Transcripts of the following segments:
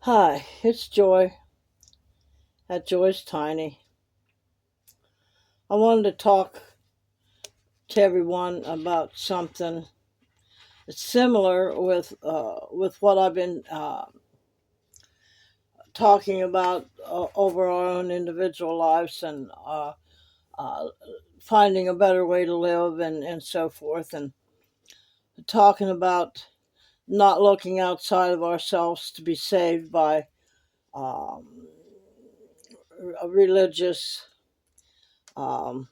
Hi, it's Joy at Joy's Tiny. I wanted to talk to everyone about something that's similar with what I've been talking about over our own individual lives and uh, finding a better way to live and so forth, and talking about not looking outside of ourselves to be saved by um, religious um,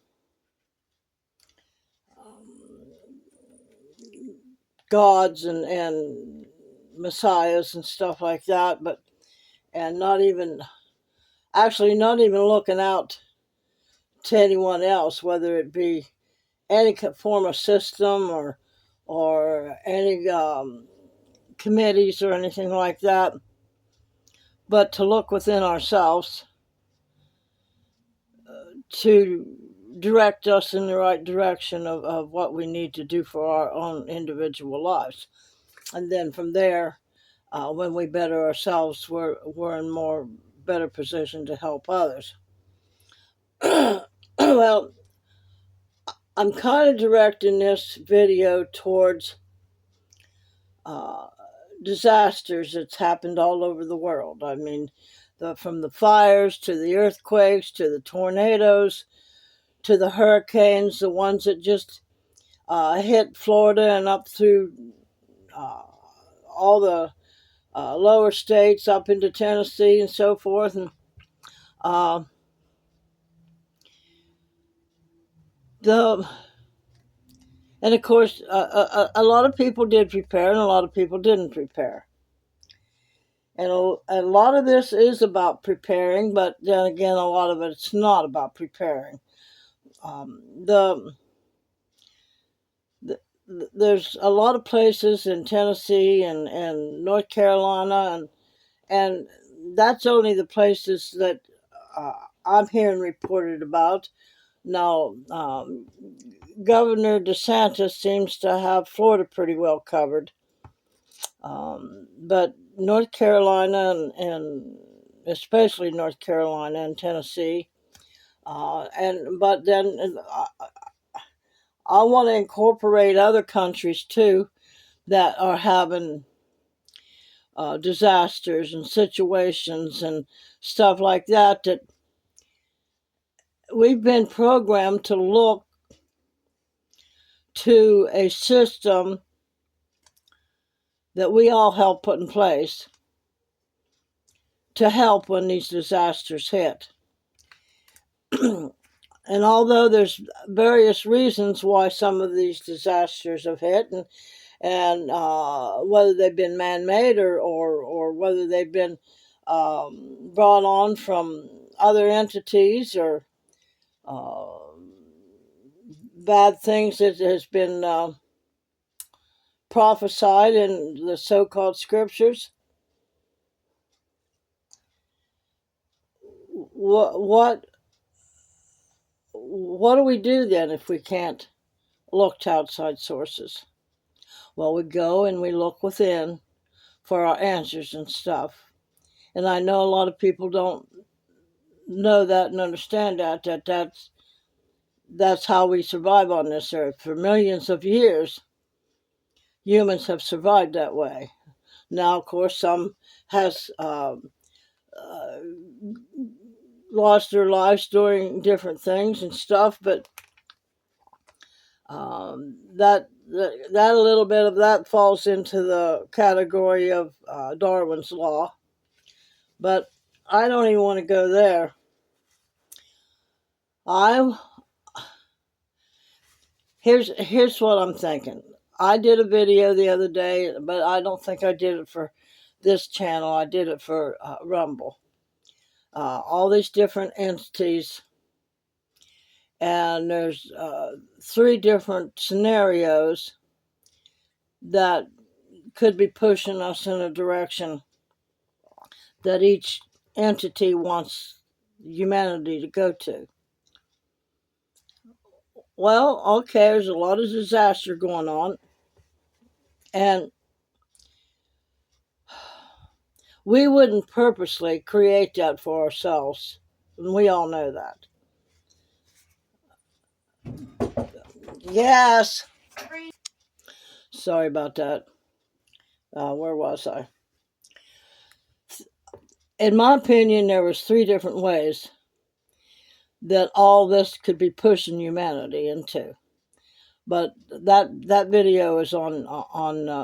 gods and messiahs and stuff like that, but and not even looking out to anyone else, whether it be any form of system or any committees or anything like that, but to look within ourselves to direct us in the right direction of what we need to do for our own individual lives. And then from there, when we better ourselves, we're in more better position to help others. Well, I'm kind of directing this video towards uh, disasters that's happened all over the world. I mean, from the fires to the earthquakes to the tornadoes to the hurricanes, the ones that just hit Florida and up through uh, all the lower states up into Tennessee and so forth. Uh, the and of course, a lot of people did prepare, and a lot of people didn't prepare. And a lot of this is about preparing, but then again, a lot of it's not about preparing. Um, the, the there's a lot of places in Tennessee and North Carolina, and that's only the places that uh, I'm hearing reported about. Now, Governor DeSantis seems to have Florida pretty well covered. But North Carolina and especially North Carolina and Tennessee, and but then I want to incorporate other countries too that are having disasters and situations and stuff like that. That we've been programmed to look to a system that we all help put in place to help when these disasters hit. And although there's various reasons why some of these disasters have hit, and whether they've been man-made or whether they've been brought on from other entities or uh, bad things that has been prophesied in the so-called scriptures, what what do we do then if we can't look to outside sources? Well, we go and we look within for our answers and stuff. And I know a lot of people don't know that and understand that's how we survive on this earth. For millions of years, humans have survived that way. Now, of course, some has uh, lost their lives doing different things and stuff, but that a little bit of that falls into the category of Darwin's law. But I don't even want to go there. I here's what I'm thinking. I did a video the other day, but I don't think I did it for this channel. I did it for Rumble. All these different entities, and there's three different scenarios that could be pushing us in a direction that each entity wants humanity to go to. Well, okay, there's a lot of disaster going on, and we wouldn't purposely create that for ourselves. And we all know that. Yes. Sorry about that. Where was I? In my opinion, there was 3 different ways that all this could be pushing humanity into. But that video is on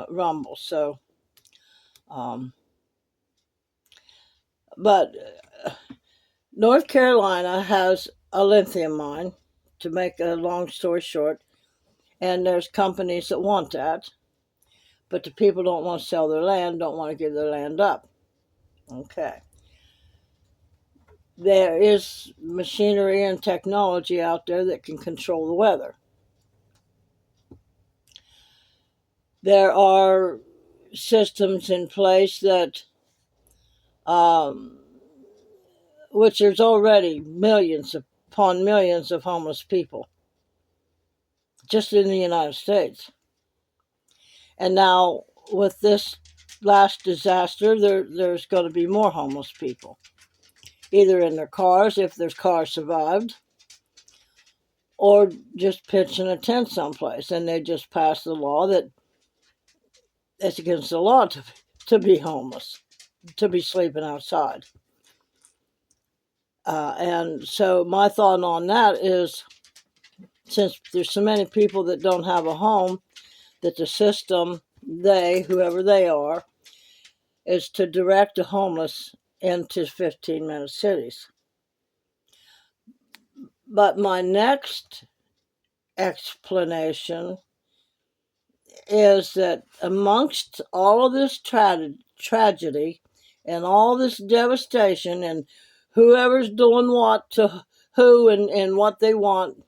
Rumble. So, but North Carolina has a lithium mine. To make a long story short, and there's companies that want that, but the people don't want to sell their land, don't want to give their land up. Okay. There is machinery and technology out there that can control the weather. There are systems in place that, which there's already millions upon millions of homeless people just in the United States. And now with this last disaster, there's going to be more homeless people, either in their cars, if their car survived, or just pitching a tent someplace. And they just passed the law that it's against the law to be homeless, to be sleeping outside. And so my thought on that is, since there's so many people that don't have a home, that the system, whoever they are, is to direct the homeless into 15-minute cities. But my next explanation is that amongst all of this tragedy and all this devastation and whoever's doing what to who and what they want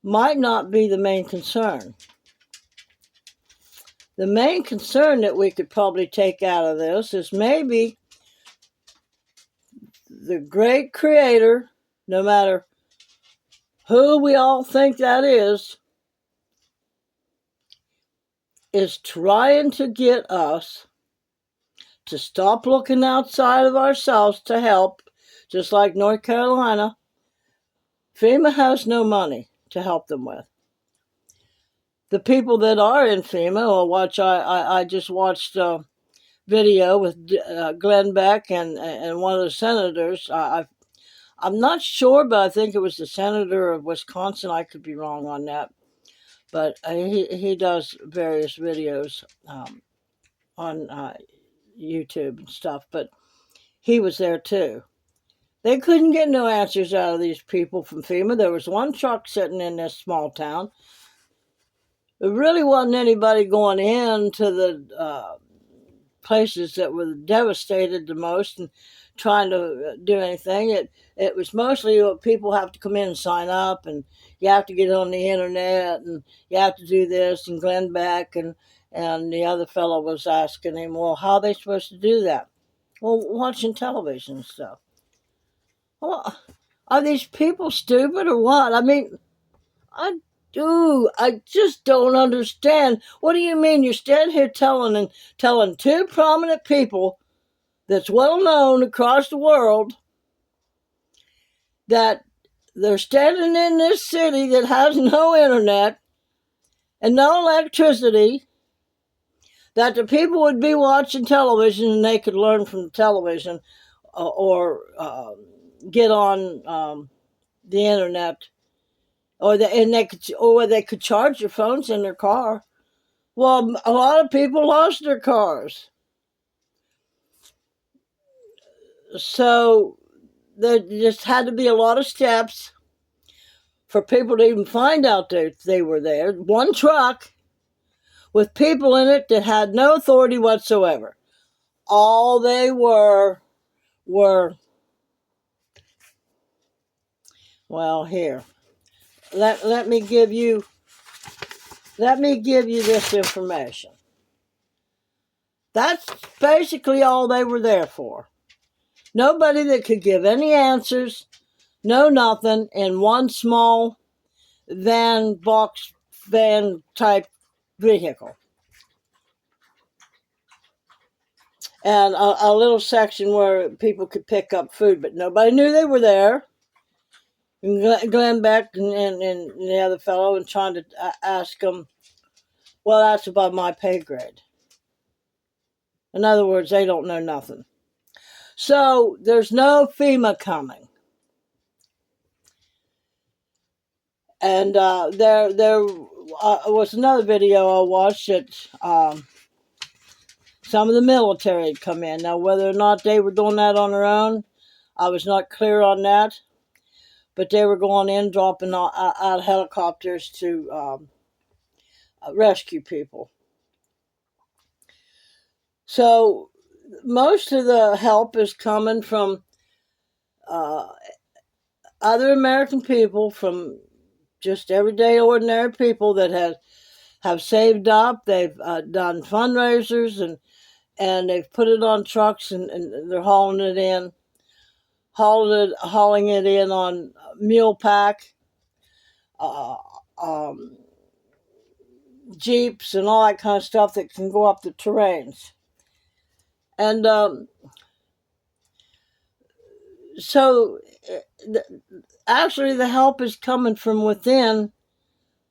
might not be the main concern. The main concern that we could probably take out of this is maybe the great creator, no matter who we all think that is trying to get us to stop looking outside of ourselves to help, just like North Carolina. FEMA has no money to help them with. The people that are in FEMA, I just watched a video with Glenn Beck and one of the senators. I'm not sure, but I think it was the senator of Wisconsin. I could be wrong on that. But he does various videos on YouTube and stuff. But he was there too. They couldn't get no answers out of these people from FEMA. There was one truck sitting in this small town. There really wasn't anybody going into the places that were devastated the most and trying to do anything. It was mostly people have to come in and sign up, and you have to get on the internet, and you have to do this. And Glenn Beck and the other fellow was asking him, well, how are they supposed to do that? Well, watching television and stuff. Well, are these people stupid or what? I mean, I just don't understand. What do you mean you're standing here telling 2 prominent people that's well known across the world that they're standing in this city that has no internet and no electricity, that the people would be watching television and they could learn from the television or get on the internet, or they could charge their phones in their car. Well, a lot of people lost their cars. So there just had to be a lot of steps for people to even find out that they were there. One truck with people in it that had no authority whatsoever. All they were, well, here. Let me give you this information. That's basically all they were there for. Nobody that could give any answers, no nothing, in one small van type vehicle. and a little section where people could pick up food, but nobody knew they were there. And Glenn Beck and the other fellow and trying to ask them, well, that's above my pay grade. In other words, they don't know nothing. So there's no FEMA coming. And there was another video I watched that some of the military had come in. Now, whether or not they were doing that on their own, I was not clear on that. But they were going in, dropping out helicopters to rescue people. So most of the help is coming from other American people, from just everyday, ordinary people that have saved up. They've done fundraisers and they've put it on trucks and they're hauling it in on mule pack, jeeps, and all that kind of stuff that can go up the terrains. And so actually the help is coming from within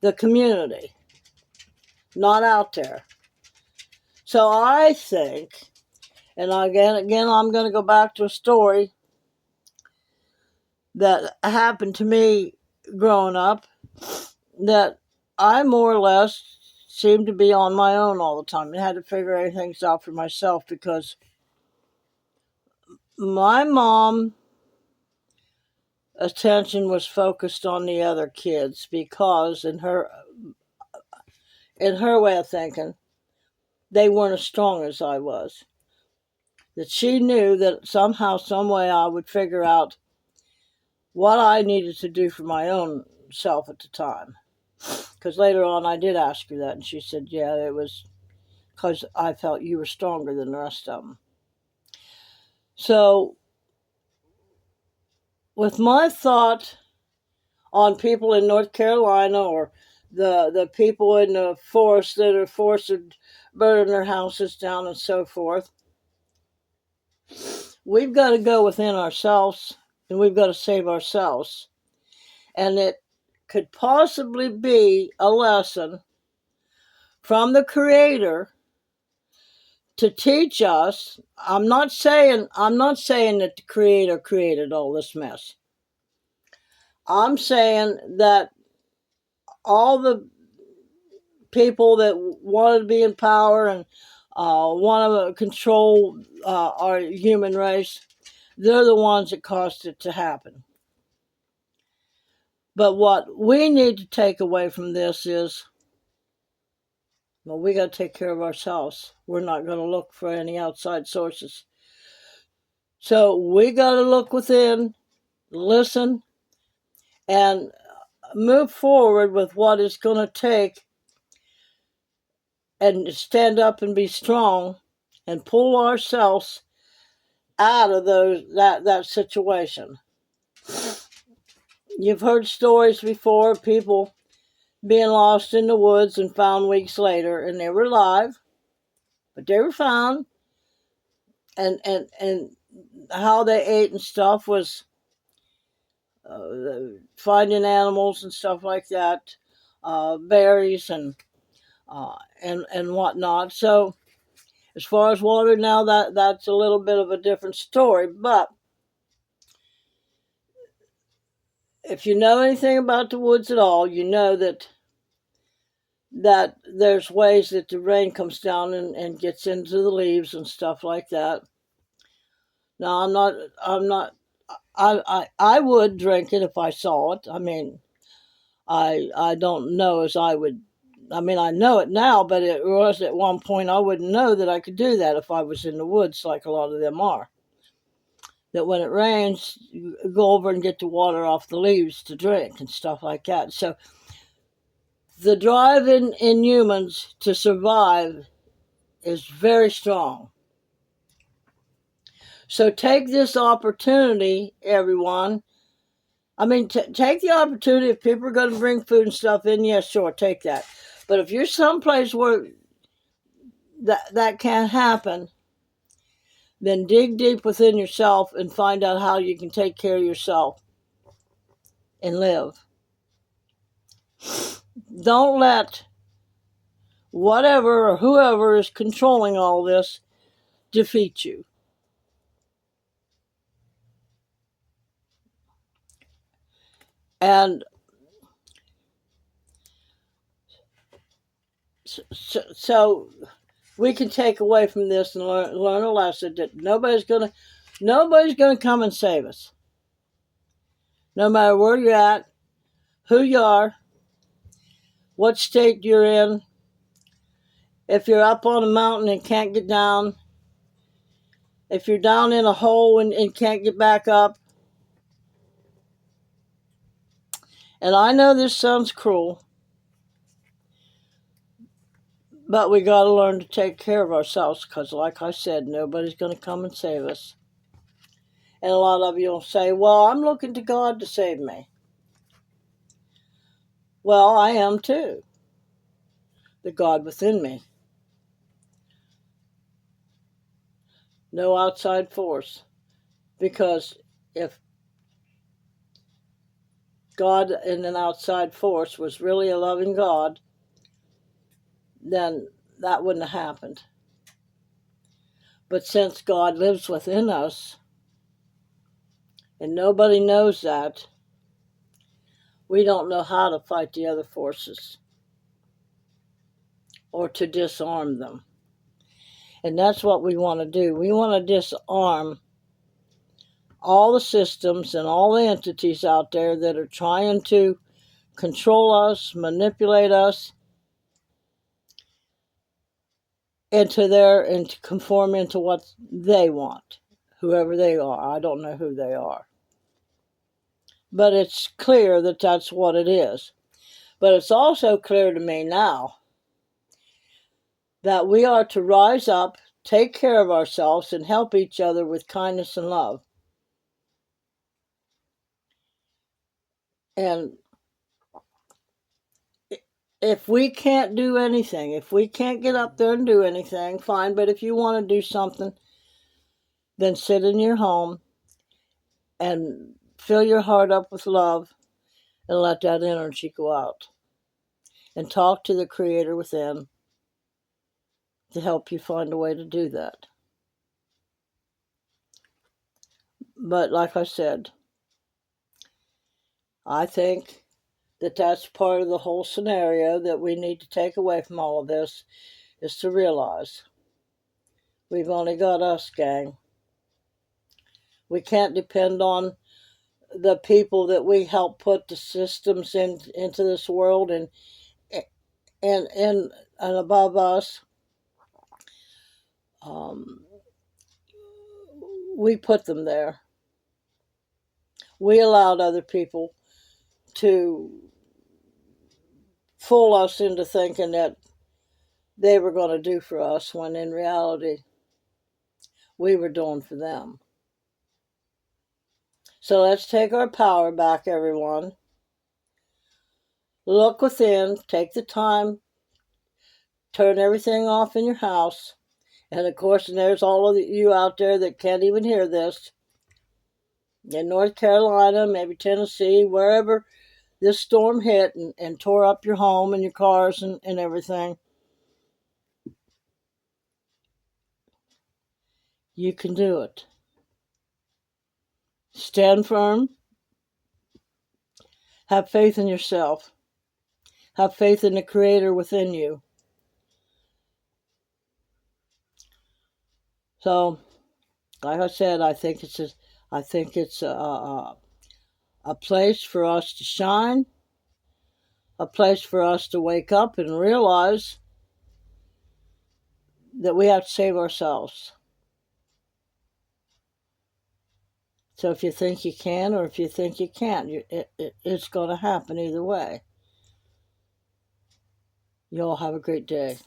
the community, not out there. So I think, and again, I'm going to go back to a story that happened to me growing up, that I more or less seemed to be on my own all the time and had to figure things out for myself, because my mom attention was focused on the other kids, because in her way of thinking, they weren't as strong as I was. That she knew that somehow, some way, I would figure out what I needed to do for my own self at the time. Because later on I did ask her that, and she said, yeah, it was because I felt you were stronger than the rest of them. So with my thought on people in North Carolina, or the people in the forest that are forced to burn their houses down and so forth, we've got to go within ourselves and we've got to save ourselves. And it could possibly be a lesson from the Creator to teach us. I'm not saying that the Creator created all this mess. I'm saying that all the people that want to be in power and want to control our human race, they're the ones that caused it to happen. But what we need to take away from this is, well, we got to take care of ourselves. We're not going to look for any outside sources. So we got to look within, listen, and move forward with what it's going to take, and stand up and be strong and pull ourselves out of that situation. You've heard stories before, people being lost in the woods and found weeks later, and they were alive, but they were found, and how they ate and stuff was finding animals and stuff like that, berries and whatnot. So as far as water now, that's a little bit of a different story. But if you know anything about the woods at all, you know that there's ways that the rain comes down and gets into the leaves and stuff like that. Now, I would drink it if I saw it. I mean, I don't know as I would. I mean, I know it now, but it was at one point I wouldn't know that I could do that if I was in the woods like a lot of them are. That when it rains, you go over and get the water off the leaves to drink and stuff like that. So the drive in humans to survive is very strong. So take this opportunity, everyone. I mean, take the opportunity. If people are going to bring food and stuff in, yes, sure, take that. But if you're someplace where that can't happen, then dig deep within yourself and find out how you can take care of yourself and live. Don't let whatever or whoever is controlling all this defeat you. And so we can take away from this and learn a lesson that nobody's gonna come and save us. No matter where you're at, who you are, what state you're in, if you're up on a mountain and can't get down, if you're down in a hole and can't get back up. And I know this sounds cruel, but we got to learn to take care of ourselves because, like I said, nobody's going to come and save us. And a lot of you will say, well, I'm looking to God to save me. Well, I am too. The God within me. No outside force. Because if God in an outside force was really a loving God, then that wouldn't have happened. But since God lives within us, and nobody knows that, we don't know how to fight the other forces or to disarm them. And that's what we want to do. We want to disarm all the systems and all the entities out there that are trying to control us, manipulate us, and to conform into what they want, whoever they are. I don't know who they are. But it's clear that that's what it is. But it's also clear to me now that we are to rise up, take care of ourselves, and help each other with kindness and love. And if we can't do anything, if we can't get up there and do anything, fine. But if you want to do something, then sit in your home and fill your heart up with love and let that energy go out. And talk to the Creator within to help you find a way to do that. But like I said, I think that that's part of the whole scenario that we need to take away from all of this, is to realize we've only got us, gang. We can't depend on the people that we help put the systems into this world and above us. We put them there. We allowed other people to fool us into thinking that they were going to do for us when in reality we were doing for them. So let's take our power back, everyone. Look within, take the time, turn everything off in your house. And of course, there's all of you out there that can't even hear this. In North Carolina, maybe Tennessee, wherever this storm hit and tore up your home and your cars and everything. You can do it. Stand firm. Have faith in yourself. Have faith in the Creator within you. So, like I said, I think it's a place for us to shine, a place for us to wake up and realize that we have to save ourselves. So if you think you can or if you think you can't, it's going to happen either way. You all have a great day.